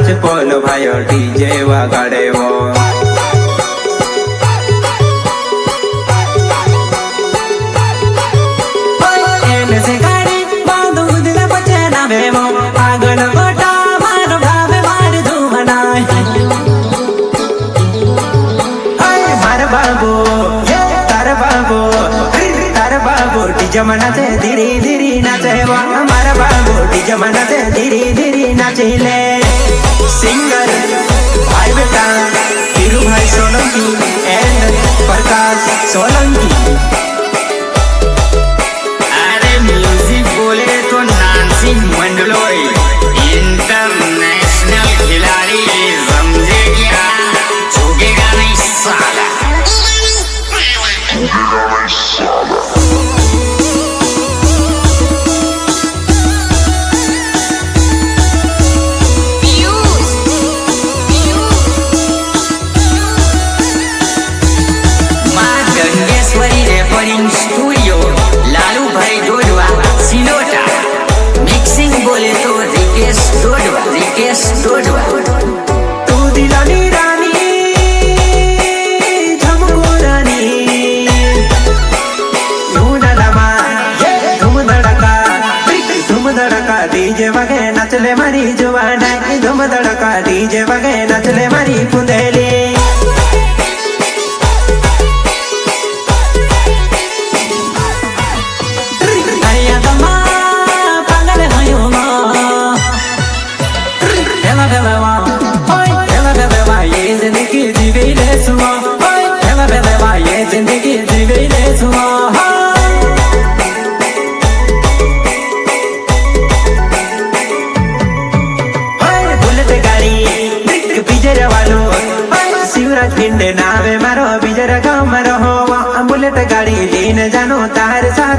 જ pole ભાયો DJ વગાડેવો એને સે ગાડી બાંધો ઉદલે પછે નાવેવો આગળ ગોટા મારો ભાવે માર ધૂમનાય માર બાબુ તાર બાબુ ડીજે નાચે ધીરે ધીરે નાચે મારા બાબુ ડીજે નાચે ધીરે ધીરે નાચે લે સિંગર ભાઈ બેટા ધીરુભાઈ સોલંકી એન્ડ પ્રકાશ સોલંકી अरे म्यूजिक बोले तो नानसी मंडलोई इंटरनेशनल खिलाड़ी समझे क्या झुकेगा नहीं साला तू दिलानी रानी झमको रानी धूम धड़का डीजे वगे नचले मारी जुवाना धूम धड़का डीजे वगे नचले मारी पुंदेली जिंदगी जीवे ले सुहा बुलेट गाड़ी बीजर वालो शिवराज पिंड नावे मारो बीजर गाँव मारो बुलेट गाड़ी लेने जानो तार साथ